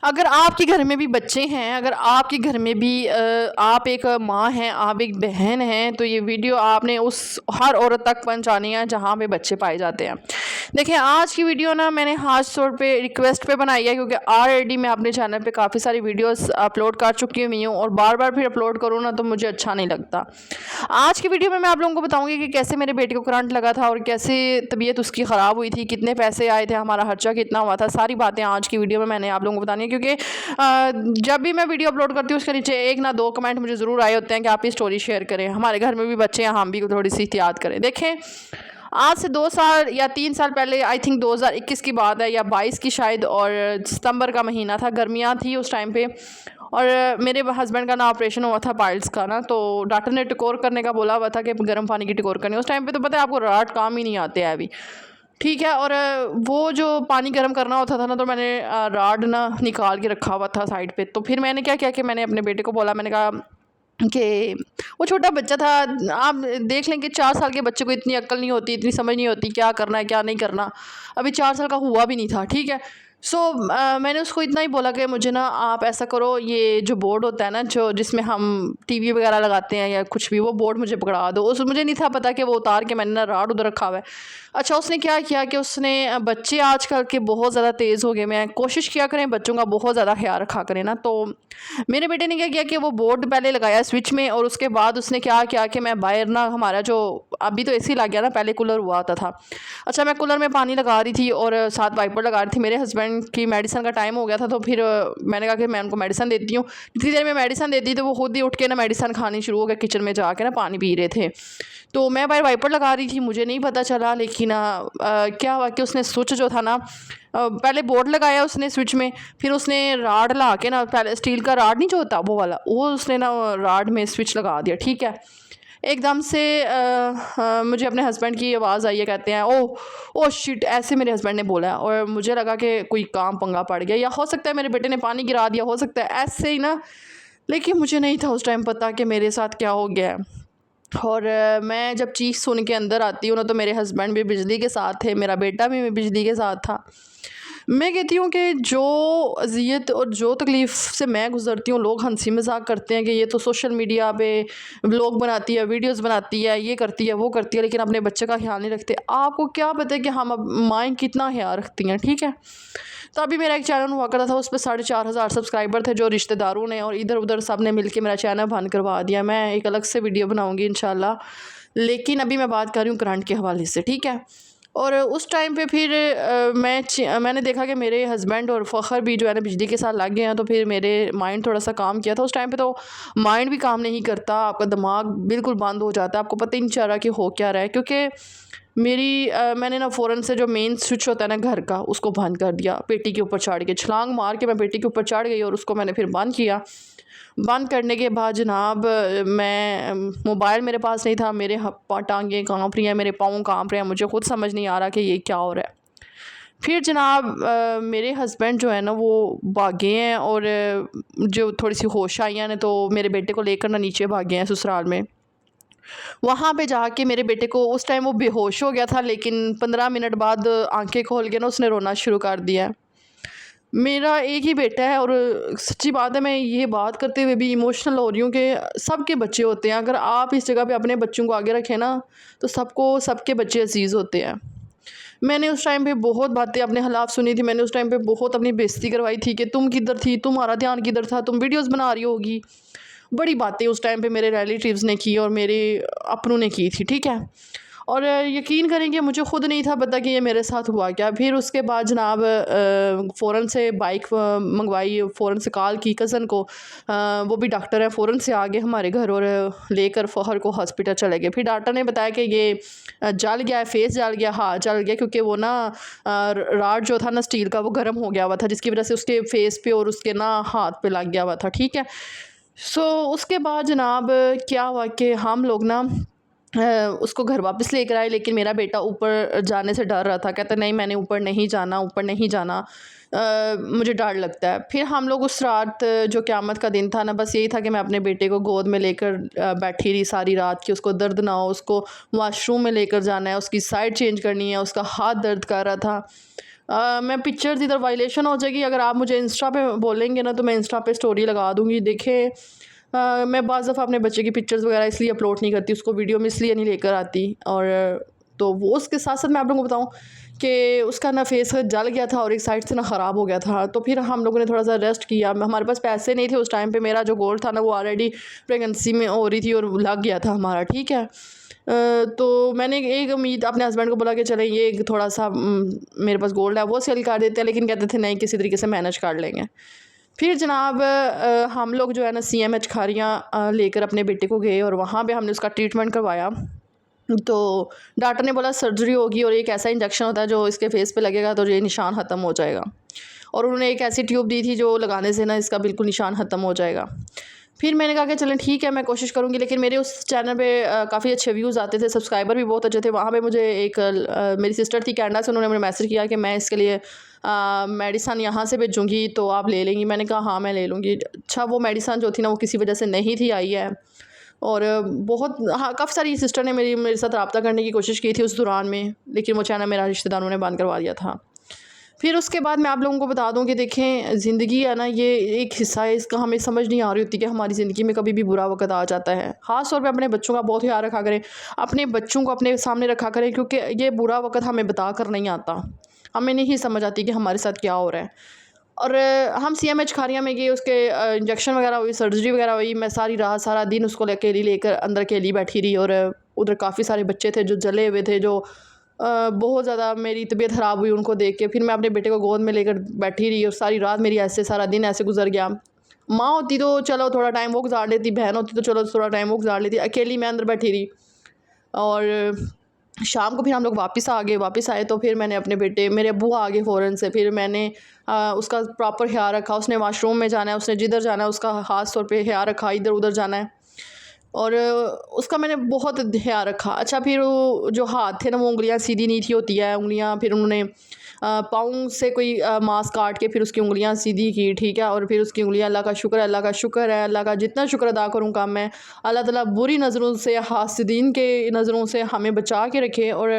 अगर आपके घर में भी बच्चे हैं, अगर आपके घर में भी आप एक माँ हैं, आप एक बहन हैं, तो ये वीडियो आपने उस हर औरत तक पहुंचानी है जहाँ पे बच्चे पाए जाते हैं। देखिए, आज की वीडियो ना मैंने ख़ास तौर पे रिक्वेस्ट पे बनाई है, क्योंकि ऑलरेडी मैं अपने चैनल पे काफ़ी सारी वीडियोस अपलोड कर चुकी हुई हूँ और बार बार फिर अपलोड करूँ ना तो मुझे अच्छा नहीं लगता। आज की वीडियो में मैं आप लोगों को बताऊंगी कि कैसे मेरे बेटे को करंट लगा था और कैसे तबीयत उसकी ख़राब हुई थी, कितने पैसे आए थे, हमारा खर्चा कितना हुआ था। सारी बातें आज की वीडियो में मैंने आप लोगों को बतानी है, क्योंकि जब भी मैं वीडियो अपलोड करती हूँ उसके नीचे एक ना दो कमेंट मुझे ज़रूर आए होते हैं कि आप ये स्टोरी शेयर करें, हमारे घर में भी बच्चे हैं, हम भी थोड़ी सी एहतियात करें। देखें, आज से 2 साल या 3 साल पहले, आई थिंक 2021 की बात है या 22 की शायद, और सितंबर का महीना था, गर्मियाँ थी उस टाइम पे, और मेरे हस्बैंड का ना ऑपरेशन हुआ था पाइल्स का ना, तो डॉक्टर ने टिकोर करने का बोला हुआ था कि गर्म पानी की टिकोर करनी। उस टाइम पे तो पता है आपको, राट काम ही नहीं आते हैं अभी, ठीक है। और वो जो पानी गर्म करना होता था ना, तो मैंने राड ना निकाल के रखा हुआ था साइड पे। तो फिर मैंने क्या किया कि मैंने अपने बेटे को बोला, मैंने कहा कि वो छोटा बच्चा था, आप देख लें कि 4 साल के बच्चे को इतनी अक्ल नहीं होती, इतनी समझ नहीं होती क्या करना है क्या नहीं करना, अभी 4 साल का हुआ भी नहीं था, ठीक है। सो मैंने उसको इतना ही बोला कि मुझे ना आप ऐसा करो, ये जो बोर्ड होता है ना जो जिसमें हम टीवी वगैरह लगाते हैं या कुछ भी, वो बोर्ड मुझे पकड़ा दो। उस मुझे नहीं था पता कि वो उतार के मैंने ना राड उधर रखा हुआ है। अच्छा, उसने क्या किया कि उसने बच्चे आजकल के बहुत ज़्यादा तेज़ हो गए, मैं कोशिश किया करें बच्चों का बहुत ज़्यादा ख्याल रखा करें ना। तो मेरे बेटे ने क्या किया कि वो बोर्ड पहले लगाया स्विच में, और उसके बाद उसने क्या किया कि मैं बाहर ना, हमारा जो अभी तो एसी लग गया ना, पहले कूलर हुआ होता था। अच्छा, मैं कूलर में पानी लगा रही थी और साथ वाइपर लगा रही थी। मेरे हस्बैंड की मेडिसिन का टाइम हो गया था, तो फिर मैंने कहा कि मैं उनको मेडिसिन देती हूँ। जितनी देर में मेडिसिन देती तो वो खुद ही उठ के ना मेडिसिन खानी शुरू हो गया, किचन में जाके ना पानी पी रहे थे। तो मैं बाहर वाइपर लगा रही थी, मुझे नहीं पता चला, लेकिन क्या हुआ कि उसने स्विच जो था ना, पहले बोर्ड लगाया उसने स्विच में, फिर उसने राड ला के ना, पहले स्टील का राड नहीं जो होता वो वाला, वो उसने ना राड में स्विच लगा दिया, ठीक है। एकदम से मुझे अपने हस्बैंड की आवाज़ आई है, कहते हैं ओ ओ शिट, ऐसे मेरे हस्बैंड ने बोला, और मुझे लगा कि कोई काम पंगा पड़ गया, या हो सकता है मेरे बेटे ने पानी गिरा दिया, हो सकता है ऐसे ही ना। लेकिन मुझे नहीं था उस टाइम पता कि मेरे साथ क्या हो गया है। और मैं जब चीख सुन के अंदर आती हूँ ना, तो मेरे हस्बैंड भी बिजली के साथ थे, मेरा बेटा भी बिजली के साथ था। मैं कहती हूँ कि जो अज़ियत और जो तकलीफ़ से मैं गुज़रती हूँ, लोग हंसी मजाक करते हैं कि ये तो सोशल मीडिया पे व्लॉग बनाती है, वीडियोस बनाती है, ये करती है वो करती है, लेकिन अपने बच्चे का ख्याल नहीं रखते। आपको क्या पता है कि हम अब माएँ कितना ख्याल रखती हैं, ठीक है। तो अभी मेरा एक चैनल हुआ करता था, उस पर 4,500 सब्सक्राइबर थे, जो रिश्तेदारों ने और इधर उधर सब ने मिल के मेरा चैनल बंद करवा दिया। मैं एक अलग से वीडियो बनाऊँगी इंशाल्लाह, लेकिन अभी मैं बात कर रही हूँ करंट के हवाले से, ठीक है। और उस टाइम पे फिर मैंने देखा कि मेरे हस्बैंड और फ़खर भी जो है ना बिजली के साथ लग गए हैं, तो फिर मेरे माइंड थोड़ा सा काम किया था। उस टाइम पे तो माइंड भी काम नहीं करता, आपका दिमाग बिल्कुल बंद हो जाता है, आपको पता ही नहीं चल रहा कि हो क्या रहा है। क्योंकि मैंने ना फ़ौरन से जो मेन स्विच होता है ना घर का, उसको बंद कर दिया, पेटी के ऊपर चढ़ के छलांग मार के मैं पेटी के ऊपर चढ़ गई और उसको मैंने फिर बंद किया। बंद करने के बाद जनाब, मैं मोबाइल मेरे पास नहीं था, मेरे टांगें काँप रही हैं, मेरे पाँव काँप रहे हैं, मुझे खुद समझ नहीं आ रहा कि ये क्या हो रहा है। फिर जनाब मेरे हस्बैंड जो है ना वो भागे हैं, और जो थोड़ी सी होश आई हैं तो मेरे बेटे को लेकर ना नीचे भागे हैं ससुराल में। वहाँ पे जाके मेरे बेटे को, उस टाइम वो बेहोश हो गया था, लेकिन 15 मिनट बाद आंखें खोल के ना उसने रोना शुरू कर दिया है। मेरा एक ही बेटा है, और सच्ची बात है, मैं ये बात करते हुए भी इमोशनल हो रही हूँ कि सबके बच्चे होते हैं, अगर आप इस जगह पे अपने बच्चों को आगे रखें ना, तो सबको सबके बच्चे अजीज़ होते हैं। मैंने उस टाइम पे बहुत बातें अपने खिलाफ सुनी थी, मैंने उस टाइम पे बहुत अपनी बेइज्जती करवाई थी कि तुम किधर थी, तुम्हारा ध्यान किधर था, तुम वीडियोस बना रही होगी। बड़ी बातें उस टाइम पे मेरे रिलेटिव्स ने की और मेरे अपनों ने की थी, ठीक है। और यकीन करेंगे मुझे ख़ुद नहीं था पता कि ये मेरे साथ हुआ क्या। फिर उसके बाद जनाब फ़ौरन से बाइक मंगवाई, फ़ौरन से कॉल की कज़न को, वो भी डॉक्टर है, फ़ौरन से आ गए हमारे घर और लेकर फ़खर को हॉस्पिटल चले गए। फिर डॉक्टर ने बताया कि ये जल गया है, फेस जल गया, हाथ जल गया, क्योंकि वो ना राड जो था ना स्टील का, वो गर्म हो गया हुआ था, जिसकी वजह से उसके फेस पे और उसके ना हाथ पे लग गया हुआ था, ठीक है। सो उसके बाद जनाब क्या हुआ कि हम लोग ना उसको घर वापस लेकर आए, लेकिन मेरा बेटा ऊपर जाने से डर रहा था, कहता नहीं मैंने ऊपर नहीं जाना, ऊपर नहीं जाना, मुझे डर लगता है। फिर हम लोग उस रात, जो क़यामत का दिन था ना, बस यही था कि मैं अपने बेटे को गोद में लेकर बैठी रही सारी रात कि उसको दर्द ना हो, उसको वॉशरूम में लेकर जाना है, उसकी साइड चेंज करनी है, उसका हाथ दर्द कर रहा था। मैं पिक्चर्स इधर वायलेशन हो जाएगी। अगर आप मुझे इंस्टा पे बोलेंगे ना तो मैं इंस्टा पे स्टोरी लगा दूँगी। देखें मैं बाज़ दफ़ा अपने बच्चे की पिक्चर्स वगैरह इसलिए अपलोड नहीं करती, उसको वीडियो में इसलिए नहीं लेकर आती। और तो वो उसके साथ साथ मैं आप लोगों को बताऊँ कि उसका ना फेस जल गया था और एक साइड से ना ख़राब हो गया था। तो फिर हम लोगों ने थोड़ा सा रेस्ट किया। हमारे पास पैसे नहीं थे उस टाइम पे। मेरा जो गोल था ना वो ऑलरेडी प्रेगनेंसी में हो रही थी और लग गया था हमारा, ठीक है। तो मैंने एक उम्मीद अपने हस्बैंड को बोला कि चलें ये थोड़ा सा मेरे पास गोल्ड है वो सेल कर देते हैं, लेकिन कहते थे नहीं किसी तरीके से मैनेज कर लेंगे। फिर जनाब हम लोग जो है ना CMH खारियाँ लेकर अपने बेटे को गए और वहाँ पे हमने उसका ट्रीटमेंट करवाया। तो डॉक्टर ने बोला सर्जरी होगी और एक ऐसा इंजेक्शन होता है जो इसके फेस पे लगेगा तो ये निशान ख़त्म हो जाएगा। और उन्होंने एक ऐसी ट्यूब दी थी जो लगाने से ना इसका बिल्कुल निशान ख़त्म हो जाएगा। फिर मैंने कहा कि चलें ठीक है मैं कोशिश करूँगी, लेकिन मेरे उस चैनल पे काफ़ी अच्छे व्यूज़ आते थे, सब्सक्राइबर भी बहुत अच्छे थे। वहाँ पे मुझे एक मेरी सिस्टर थी कनाडा से, उन्होंने मुझे मैसेज किया कि मैं इसके लिए मेडिसन यहाँ से भेजूँगी तो आप ले लेंगी। मैंने कहा हाँ मैं ले लूँगी। अच्छा वो मेडिसन जो थी ना वो किसी वजह से नहीं थी आई है। और बहुत हाँ काफ़ी सारी सिस्टर ने मेरे साथ रब्ता करने की कोशिश की थी उस दौरान में, लेकिन वो चैनल मेरा रिश्तेदारों ने बंद करवा दिया था। फिर उसके बाद मैं आप लोगों को बता दूं कि देखें ज़िंदगी है ना ये एक हिस्सा है, इसका हमें समझ नहीं आ रही होती कि हमारी ज़िंदगी में कभी भी बुरा वक्त आ जाता है। ख़ास तौर पे अपने बच्चों का बहुत ख्याल रखा करें, अपने बच्चों को अपने सामने रखा करें, क्योंकि ये बुरा वक्त हमें बता कर नहीं आता, हमें नहीं समझ आती कि हमारे साथ क्या हो रहा है। और हम CMH खारियाँ में गए, उसके इंजेक्शन वगैरह हुई, सर्जरी वगैरह हुई। मैं सारी रात सारा दिन उसको अकेली लेकर अंदर अकेली बैठी रही। और उधर काफ़ी सारे बच्चे थे जो जले हुए थे, जो बहुत ज़्यादा मेरी तबीयत ख़राब हुई उनको देख के। फिर मैं अपने बेटे को गोद में लेकर बैठी रही और सारी रात मेरी ऐसे सारा दिन ऐसे गुजर गया। माँ होती तो चलो थोड़ा टाइम वो गुजार लेती, बहन होती तो चलो थोड़ा टाइम वो गुजार लेती, अकेली मैं अंदर बैठी रही। और शाम को फिर हम लोग वापस आ गए। वापस आए तो फिर मैंने अपने बेटे, मेरे अब्बू आ गए फ़ौरन से। फिर मैंने उसका प्रॉपर ख्याल रखा। उसने वाशरूम में जाना है, उसने जिधर जाना है उसका ख़ास तौर पे ख्याल रखा, इधर उधर जाना है। और उसका मैंने बहुत ध्यान रखा। अच्छा फिर वो जो हाथ थे ना वो उंगलियां सीधी नहीं थी होती है उंगलियां, फिर उन्होंने पाँव से कोई मांस काट के फिर उसकी उंगलियां सीधी की, ठीक है। और फिर उसकी उंगलियां, अल्लाह का शुक्र है, अल्लाह का शुक्र है, अल्लाह का जितना शुक्र अदा करूँ कम है। अल्लाह ताला बुरी नज़रों से, हासिदीन के नज़रों से हमें बचा के रखे। और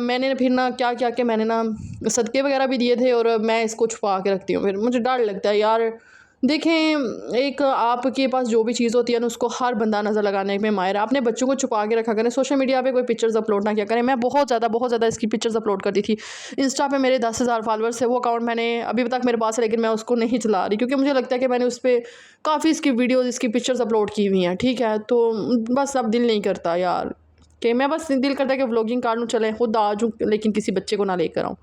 मैंने फिर ना क्या क्या कि मैंने ना सदक़े वगैरह भी दिए थे और मैं इसको छुपा के रखती हूँ। फिर मुझे डर लगता है यार, देखें एक आपके पास जो भी चीज़ होती है ना उसको हर बंदा नज़र लगाने में माहिर है। अपने बच्चों को छुपा के रखा करें, सोशल मीडिया पे कोई पिक्चर्स अपलोड ना किया करें। मैं बहुत ज़्यादा इसकी पिक्चर्स अपलोड करती थी। इंस्टा पे मेरे 10,000 फॉलोअर्स है, वो अकाउंट मैंने अभी तक मेरे पास है, लेकिन मैं उसको नहीं चला रही क्योंकि मुझे लगता है कि मैंने उस पर काफ़ी इसकी वीडियोज़, इसकी पिक्चर्स अपलोड की हुई हैं, ठीक है। तो बस अब दिल नहीं करता यार कि मैं, बस दिल करता है कि व्लॉगिंग कर लूँ, चले खुद आ जाऊँ, लेकिन किसी बच्चे को ना लेकर आऊँ।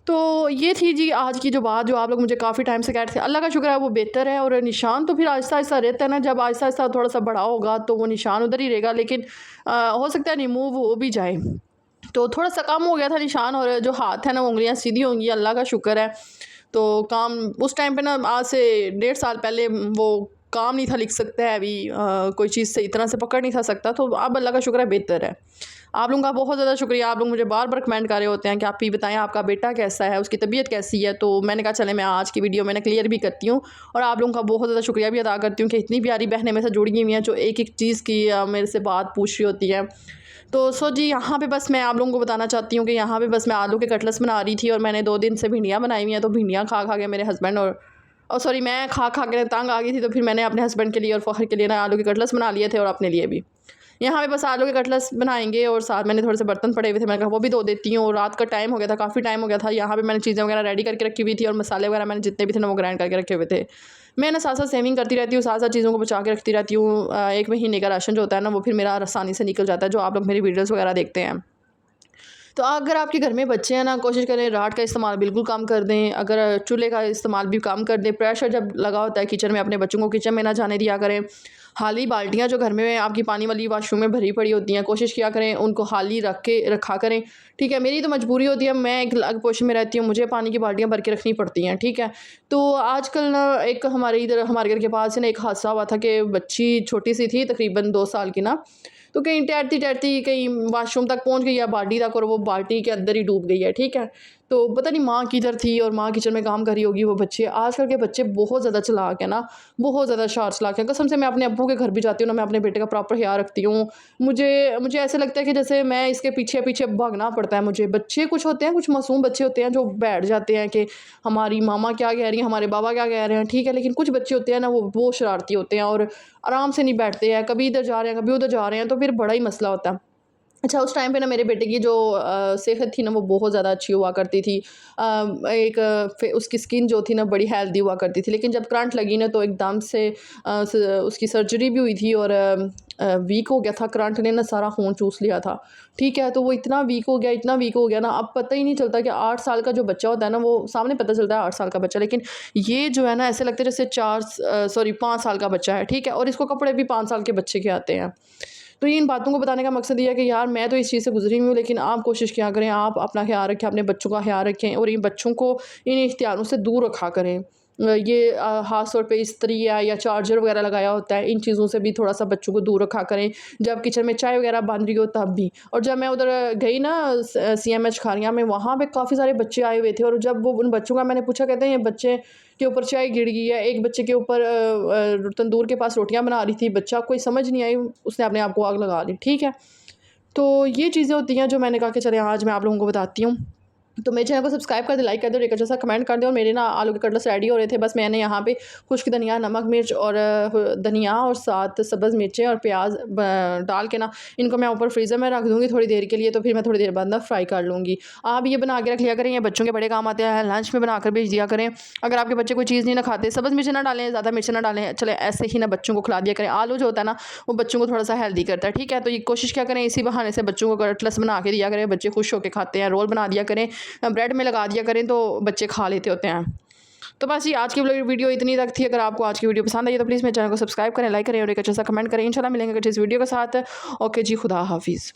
तो ये थी जी आज की जो बात, जो आप लोग मुझे काफ़ी टाइम से कह रहे थे। अल्लाह का शुक्र है वो बेहतर है। और निशान तो फिर आहिस्ता आहिस्ता रहता है ना, जब आहिस्ता आहिस्ता थोड़ा सा बड़ा होगा तो वो निशान उधर ही रहेगा, लेकिन हो सकता है रिमूव हो भी जाए। तो थोड़ा सा कम हो गया था निशान, और जो हाथ है ना वो उंगलियाँ सीधी होंगी, अल्लाह का शुक्र है। तो काम उस टाइम पे ना, आज से 1.5 साल पहले वो काम नहीं था लिख सकता है अभी, कोई चीज़ सही तरह से पकड़ नहीं था सकता। तो अब अल्लाह का शुक्र है बेहतर है। आप लोगों का बहुत ज़्यादा शुक्रिया। आप लोग मुझे बार बार कमेंट कर रहे होते हैं कि आप ही बताएं आपका बेटा कैसा है, उसकी तबीयत कैसी है। तो मैंने कहा चले मैं आज की वीडियो मैंने क्लियर भी करती हूँ, और आप लोगों का बहुत ज़्यादा शुक्रिया भी अदा करती हूँ कि इतनी प्यारी बहनें मेरे से जुड़ी हुई हैं जो एक एक चीज़ की मेरे से बात पूछ रही होती हैं। तो सो जी यहाँ पे बस मैं आप लोगों को बताना चाहती हूँ कि यहाँ पे बस मैं आलू के कटलेट्स बना रही थी, और मैंने 2 दिन से भिंडियाँ बनाई हुई हैं। तो भिंडियाँ खा खा के मेरे हस्बैंड और सॉरी मैं खा खा के तंग आ गई थी। तो फिर मैंने अपने हस्बैंड के लिए और फ़खर के लिए ना आलू के कटलेट्स बना लिए थे, और अपने लिए भी। यहाँ पे बस आलू के कटलेट्स बनाएंगे, और साथ मैंने थोड़े से बर्तन पड़े हुए थे, मैंने कहा वो भी धो देती हूँ। और रात का टाइम हो गया था, काफ़ी टाइम हो गया था। यहाँ पे मैंने चीज़ें वगैरह रेडी करके रखी हुई थी, और मसाले वगैरह मैंने जितने भी थे ना वो ग्राइंड करके रखे हुए थे। मैं ना साथ साथ सेविंग करती रहती हूँ, साथ साथ चीज़ों को बचा के रखती रहती हूँ। 1 महीने का राशन जो होता है ना वो फिर मेरा आसानी से निकल जाता है, जो आप लोग मेरी वीडियोज़ वगैरह देखते हैं। तो अगर आपके घर में बच्चे हैं ना, कोशिश करें राट का इस्तेमाल बिल्कुल कम कर दें। अगर चूल्हे का इस्तेमाल भी कम कर दें। प्रेशर जब लगा होता है किचन में, अपने बच्चों को किचन में ना जाने दिया करें। खाली बाल्टियाँ जो घर में आपकी पानी वाली वाशरूम में भरी पड़ी होती हैं, कोशिश किया करें उनको खाली रखा करें, ठीक है। मेरी तो मजबूरी होती है, मैं एक अलग पोजीशन में रहती हूँ, मुझे पानी की बाल्टियाँ भर के रखनी पड़ती हैं, ठीक है। तो आजकल ना एक हमारे घर के पास ना एक हादसा हुआ था कि बच्ची छोटी सी थी, तकरीबन 2 साल की ना, तो कहीं तैरती तैरती कहीं वाशरूम तक पहुंच गई है, बाल्टी तक, और वो बाल्टी के अंदर ही डूब गई है, ठीक है। तो पता नहीं माँ किधर थी और माँ किचन में काम कर रही होगी वो बच्चे। आजकल के बच्चे बहुत ज़्यादा चालाक है ना, बहुत ज़्यादा चालाक है। कसम से मैं अपने अब्बू के घर भी जाती हूँ ना, मैं अपने बेटे का प्रॉपर ख्याल रखती हूँ। मुझे मुझे ऐसे लगता है कि जैसे मैं इसके पीछे पीछे भागना पड़ता है मुझे। बच्चे कुछ होते हैं, कुछ मासूम बच्चे होते हैं जो बैठ जाते हैं कि हमारी मामा क्या कह रही हैं, हमारे बाबा क्या कह रहे हैं, ठीक है। लेकिन कुछ बच्चे होते हैं ना, वो शरारती होते हैं और आराम से नहीं बैठते हैं, कभी इधर जा रहे हैं, कभी उधर जा रहे हैं, तो फिर बड़ा ही मसला होता है। अच्छा, उस टाइम पे ना मेरे बेटे की जो सेहत थी ना वो बहुत ज़्यादा अच्छी हुआ करती थी। उसकी स्किन जो थी ना बड़ी हेल्दी हुआ करती थी। लेकिन जब करंट लगी ना तो एकदम से उसकी सर्जरी भी हुई थी और वीक हो गया था। करंट ने ना सारा खून चूस लिया था, ठीक है। तो वो इतना वीक हो गया, इतना वीक हो गया ना, अब पता ही नहीं चलता कि 8 साल का जो बच्चा होता है ना, वो सामने पता चलता है 8 साल का बच्चा, लेकिन ये जो है ना ऐसे लगता है जैसे 5 साल का बच्चा है, ठीक है। और इसको कपड़े भी 5 साल के बच्चे के आते हैं। तो इन बातों को बताने का मकसद ये है कि यार मैं तो इस चीज़ से गुजरी हुई हूँ, लेकिन आप कोशिश किया करें, आप अपना ख्याल रखें, अपने बच्चों का ख्याल रखें और इन बच्चों को इन इख्तियारों से दूर रखा करें। ख़ास तौर पे इस्त्री या चार्जर वगैरह लगाया होता है, इन चीज़ों से भी थोड़ा सा बच्चों को दूर रखा करें। जब किचन में चाय वगैरह बन रही हो तब भी। और जब मैं उधर गई ना CMH खारियाँ में, वहाँ पे काफ़ी सारे बच्चे आए हुए थे और जब वो उन बच्चों का मैंने पूछा, कहते हैं ये बच्चे के ऊपर चाय गिर गई है, एक बच्चे के ऊपर तंदूर के पास रोटियां बना रही थी, बच्चा कोई समझ नहीं आई, उसने अपने आप को आग लगा ली, ठीक है। तो ये चीज़ें होती हैं जो मैंने कहा कि चले आज मैं आप लोगों को बताती हूँ। तो मेरे चैनल को सब्सक्राइब कर दे, लाइक कर दे और एक अच्छा सा कमेंट कर दे। और मेरे ना आलू के कटलेट्स रेडी हो रहे थे, बस मैंने यहाँ पे खुश्क धनिया, नमक मिर्च और धनिया और साथ सब्ज़ मिर्चें और प्याज डाल के ना इनको मैं ऊपर फ्रीज़र में रख दूँगी थोड़ी देर के लिए, तो फिर मैं थोड़ी देर बाद ना फ्राई कर लूँगी। आप ये बना के रख लिया करें, ये बच्चों के बड़े काम आते हैं, लंच में बनाकर भेज दिया करें। अगर आपके बच्चे कोई चीज़ नहीं ना खाते, सब्ज़ मिर्च ना डालें, ज़्यादा मिर्च ना डालें, चले ऐसे ही ना बच्चों को खिला दिया करें। आलू जो होता है ना वो बच्चों को थोड़ा सा हेल्दी करता है, ठीक है। तो ये कोशिश क्या करें, इसी बहाने से बच्चों को कटलेट्स बना के दिया करें, बच्चे खुश होकर खाते हैं। रोल बना दिया करें, ब्रेड में लगा दिया करें, तो बच्चे खा लेते होते हैं। तो बस ये आज की वीडियो इतनी तक थी। अगर आपको आज की वीडियो पसंद आई तो प्लीज़ मेरे चैनल को सब्सक्राइब करें, लाइक करें और एक अच्छा सा कमेंट करें। इंशाल्लाह मिलेंगे इस वीडियो के साथ। ओके जी, खुदा हाफिज़।